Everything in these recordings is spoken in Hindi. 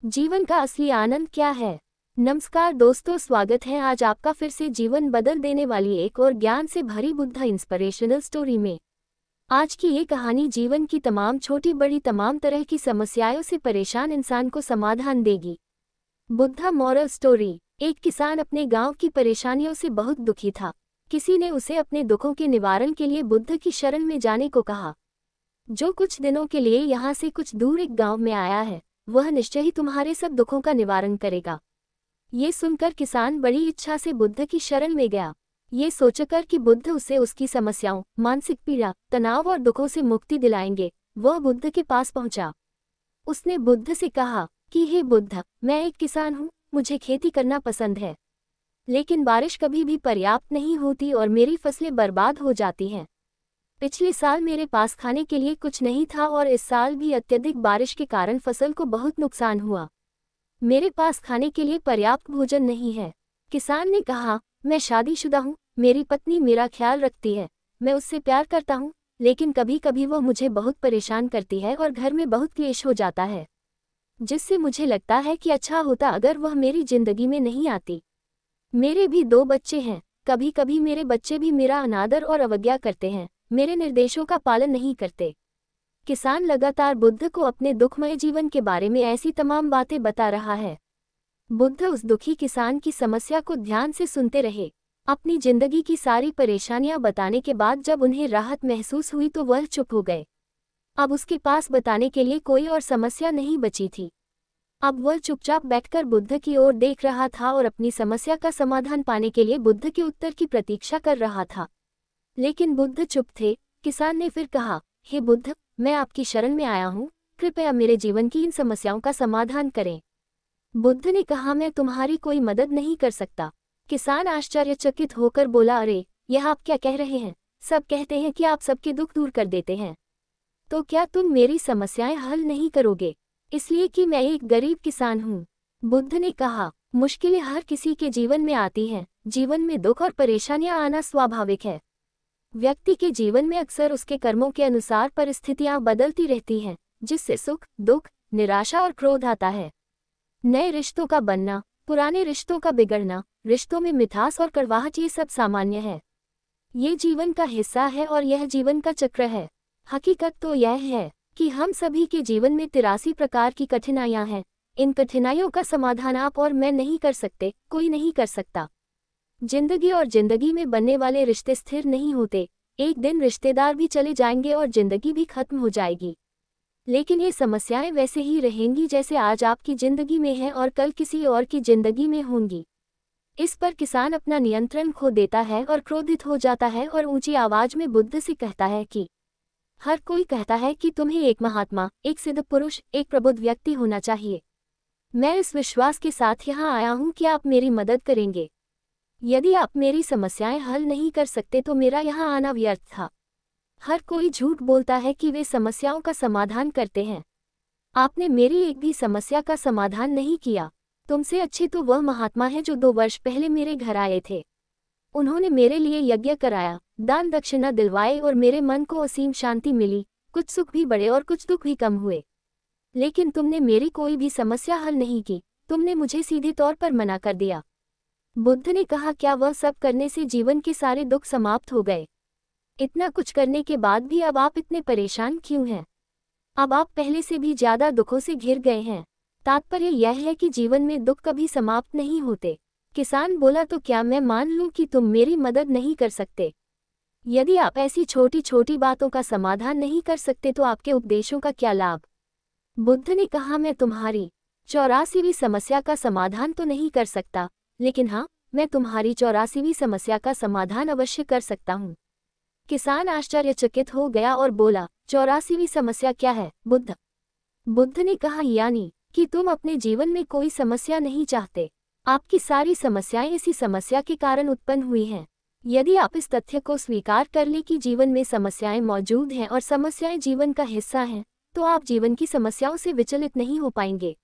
जीवन का असली आनंद क्या है? नमस्कार दोस्तों, स्वागत है आज आपका फिर से जीवन बदल देने वाली एक और ज्ञान से भरी बुद्धा इंस्पिरेशनल स्टोरी में। आज की ये कहानी जीवन की तमाम छोटी बड़ी तमाम तरह की समस्याओं से परेशान इंसान को समाधान देगी। Buddha moral story. एक किसान अपने गांव की परेशानियों से बहुत दुखी था। किसी ने उसे अपने दुखों के निवारण के लिए बुद्ध की शरण में जाने को कहा, जो कुछ दिनों के लिए यहाँ से कुछ दूर एक गांव में आया है, वह निश्चय ही तुम्हारे सब दुखों का निवारण करेगा। ये सुनकर किसान बड़ी इच्छा से बुद्ध की शरण में गया, ये सोचकर कि बुद्ध उसे उसकी समस्याओं, मानसिक पीड़ा, तनाव और दुखों से मुक्ति दिलाएंगे। वह बुद्ध के पास पहुंचा। उसने बुद्ध से कहा कि हे बुद्ध, मैं एक किसान हूँ, मुझे खेती करना पसंद है, लेकिन बारिश कभी भी पर्याप्त नहीं होती और मेरी फसलें बर्बाद हो जाती हैं। पिछले साल मेरे पास खाने के लिए कुछ नहीं था और इस साल भी अत्यधिक बारिश के कारण फसल को बहुत नुकसान हुआ। मेरे पास खाने के लिए पर्याप्त भोजन नहीं है। किसान ने कहा, मैं शादीशुदा हूँ, मेरी पत्नी मेरा ख्याल रखती है, मैं उससे प्यार करता हूँ, लेकिन कभी कभी वह मुझे बहुत परेशान करती है और घर में बहुत क्लेश हो जाता है, जिससे मुझे लगता है कि अच्छा होता अगर वह मेरी जिंदगी में नहीं आती। मेरे भी 2 बच्चे हैं, कभी कभी मेरे बच्चे भी मेरा अनादर और अवज्ञा करते हैं, मेरे निर्देशों का पालन नहीं करते। किसान लगातार बुद्ध को अपने दुखमय जीवन के बारे में ऐसी तमाम बातें बता रहा है। बुद्ध उस दुखी किसान की समस्या को ध्यान से सुनते रहे। अपनी जिंदगी की सारी परेशानियां बताने के बाद जब उन्हें राहत महसूस हुई तो वह चुप हो गए। अब उसके पास बताने के लिए कोई और समस्या नहीं बची थी। अब वह चुपचाप बैठकर बुद्ध की ओर देख रहा था और अपनी समस्या का समाधान पाने के लिए बुद्ध के उत्तर की प्रतीक्षा कर रहा था। लेकिन बुद्ध चुप थे। किसान ने फिर कहा, हे बुद्ध, मैं आपकी शरण में आया हूँ, कृपया मेरे जीवन की इन समस्याओं का समाधान करें। बुद्ध ने कहा, मैं तुम्हारी कोई मदद नहीं कर सकता। किसान आश्चर्यचकित होकर बोला, अरे, यह आप क्या कह रहे हैं? सब कहते हैं कि आप सबके दुख दूर कर देते हैं, तो क्या तुम मेरी समस्याएं हल नहीं करोगे? इसलिए कि मैं एक गरीब किसान हूँ। बुद्ध ने कहा, मुश्किलें हर किसी के जीवन में आती हैं, जीवन में दुख और परेशानियां आना स्वाभाविक है। व्यक्ति के जीवन में अक्सर उसके कर्मों के अनुसार परिस्थितियां बदलती रहती हैं, जिससे सुख, दुख, निराशा और क्रोध आता है। नए रिश्तों का बनना, पुराने रिश्तों का बिगड़ना, रिश्तों में मिठास और कड़वाहट, ये सब सामान्य है। ये जीवन का हिस्सा है और यह जीवन का चक्र है। हकीकत तो यह है कि हम सभी के जीवन में 83 प्रकार की कठिनाइयां हैं। इन कठिनाइयों का समाधान आप और मैं नहीं कर सकते, कोई नहीं कर सकता। जिंदगी और जिंदगी में बनने वाले रिश्ते स्थिर नहीं होते। एक दिन रिश्तेदार भी चले जाएंगे और जिंदगी भी खत्म हो जाएगी, लेकिन ये समस्याएं वैसे ही रहेंगी जैसे आज आपकी जिंदगी में है और कल किसी और की जिंदगी में होंगी। इस पर किसान अपना नियंत्रण खो देता है और क्रोधित हो जाता है और ऊंची आवाज में बुद्ध से कहता है कि हर कोई कहता है कि तुम्हें एक महात्मा, एक सिद्ध पुरुष, एक प्रबुद्ध व्यक्ति होना चाहिए। मैं इस विश्वास के साथ यहाँ आया हूँ कि आप मेरी मदद करेंगे। यदि आप मेरी समस्याएं हल नहीं कर सकते तो मेरा यहाँ आना व्यर्थ था। हर कोई झूठ बोलता है कि वे समस्याओं का समाधान करते हैं। आपने मेरी एक भी समस्या का समाधान नहीं किया। तुमसे अच्छे तो वह महात्मा है जो 2 वर्ष पहले मेरे घर आए थे। उन्होंने मेरे लिए यज्ञ कराया, दान दक्षिणा दिलवाए और मेरे मन को असीम शांति मिली। कुछ सुख भी बढ़े और कुछ दुख भी कम हुए, लेकिन तुमने मेरी कोई भी समस्या हल नहीं की। तुमने मुझे सीधे तौर पर मना कर दिया। बुद्ध ने कहा, क्या वह सब करने से जीवन के सारे दुख समाप्त हो गए? इतना कुछ करने के बाद भी अब आप इतने परेशान क्यों हैं? अब आप पहले से भी ज्यादा दुखों से घिर गए हैं। तात्पर्य यह है कि जीवन में दुख कभी समाप्त नहीं होते। किसान बोला, तो क्या मैं मान लूं कि तुम मेरी मदद नहीं कर सकते? यदि आप ऐसी छोटी छोटी बातों का समाधान नहीं कर सकते तो आपके उपदेशों का क्या लाभ? बुद्ध ने कहा, मैं तुम्हारी 84वीं समस्या का समाधान तो नहीं कर सकता, लेकिन हाँ, मैं तुम्हारी 84वीं समस्या का समाधान अवश्य कर सकता हूँ। किसान आश्चर्यचकित हो गया और बोला, 84वीं समस्या क्या है बुद्ध? बुद्ध ने कहा, यानी कि तुम अपने जीवन में कोई समस्या नहीं चाहते। आपकी सारी समस्याएं इसी समस्या के कारण उत्पन्न हुई हैं। यदि आप इस तथ्य को स्वीकार कर लें कि जीवन में समस्याएं मौजूद हैं और समस्याएं जीवन का हिस्सा हैं, तो आप जीवन की समस्याओं से विचलित नहीं हो पाएंगे।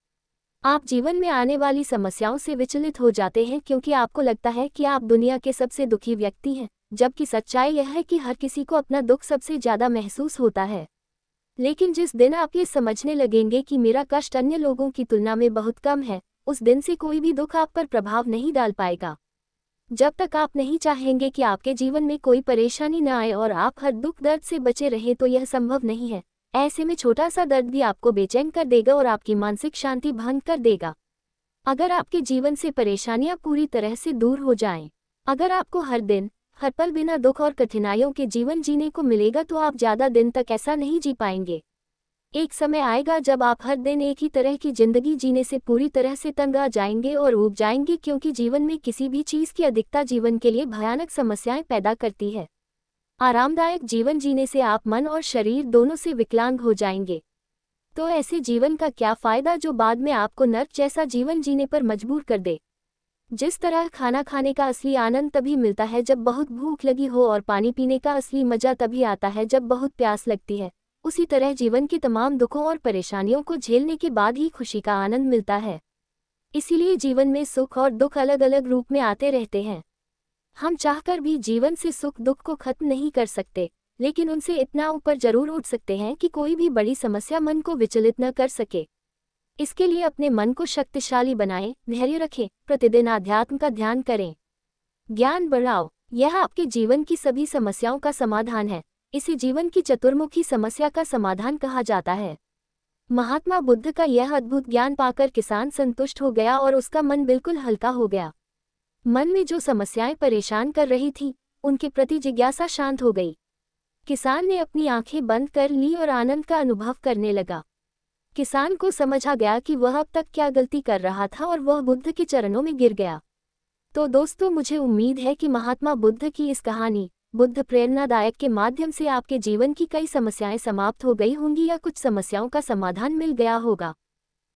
आप जीवन में आने वाली समस्याओं से विचलित हो जाते हैं क्योंकि आपको लगता है कि आप दुनिया के सबसे दुखी व्यक्ति हैं, जबकि सच्चाई यह है कि हर किसी को अपना दुख सबसे ज्यादा महसूस होता है। लेकिन जिस दिन आप ये समझने लगेंगे कि मेरा कष्ट अन्य लोगों की तुलना में बहुत कम है, उस दिन से कोई भी दुख आप पर प्रभाव नहीं डाल पाएगा। जब तक आप नहीं चाहेंगे कि आपके जीवन में कोई परेशानी न आए और आप हर दुख दर्द से बचे रहें, तो यह संभव नहीं है। ऐसे में छोटा सा दर्द भी आपको बेचैन कर देगा और आपकी मानसिक शांति भंग कर देगा। अगर आपके जीवन से परेशानियां पूरी तरह से दूर हो जाएं, अगर आपको हर दिन हर पल बिना दुख और कठिनाइयों के जीवन जीने को मिलेगा, तो आप ज़्यादा दिन तक ऐसा नहीं जी पाएंगे। एक समय आएगा जब आप हर दिन एक ही तरह की जिंदगी जीने से पूरी तरह से तंग आ जाएंगे और ऊब जाएंगे, क्योंकि जीवन में किसी भी चीज़ की अधिकता जीवन के लिए भयानक समस्याएं पैदा करती है। आरामदायक जीवन जीने से आप मन और शरीर दोनों से विकलांग हो जाएंगे। तो ऐसे जीवन का क्या फ़ायदा जो बाद में आपको नर्क जैसा जीवन जीने पर मजबूर कर दे। जिस तरह खाना खाने का असली आनंद तभी मिलता है जब बहुत भूख लगी हो, और पानी पीने का असली मज़ा तभी आता है जब बहुत प्यास लगती है, उसी तरह जीवन के तमाम दुखों और परेशानियों को झेलने के बाद ही खुशी का आनंद मिलता है। इसीलिए जीवन में सुख और दुख अलग अलग रूप में आते रहते हैं। हम चाहकर भी जीवन से सुख दुख को खत्म नहीं कर सकते, लेकिन उनसे इतना ऊपर जरूर उठ सकते हैं कि कोई भी बड़ी समस्या मन को विचलित न कर सके। इसके लिए अपने मन को शक्तिशाली बनाएं, धैर्य रखें, प्रतिदिन आध्यात्म का ध्यान करें, ज्ञान बढ़ाओ। यह आपके जीवन की सभी समस्याओं का समाधान है। इसे जीवन की चतुर्मुखी समस्या का समाधान कहा जाता है। महात्मा बुद्ध का यह अद्भुत ज्ञान पाकर किसान संतुष्ट हो गया और उसका मन बिल्कुल हल्का हो गया। मन में जो समस्याएं परेशान कर रही थी, उनके प्रति जिज्ञासा शांत हो गई। किसान ने अपनी आंखें बंद कर ली और आनंद का अनुभव करने लगा। किसान को समझ आ गया कि वह अब तक क्या गलती कर रहा था और वह बुद्ध के चरणों में गिर गया। तो दोस्तों, मुझे उम्मीद है कि महात्मा बुद्ध की इस कहानी बुद्ध प्रेरणादायक के माध्यम से आपके जीवन की कई समस्याएं समाप्त हो गई होंगी या कुछ समस्याओं का समाधान मिल गया होगा।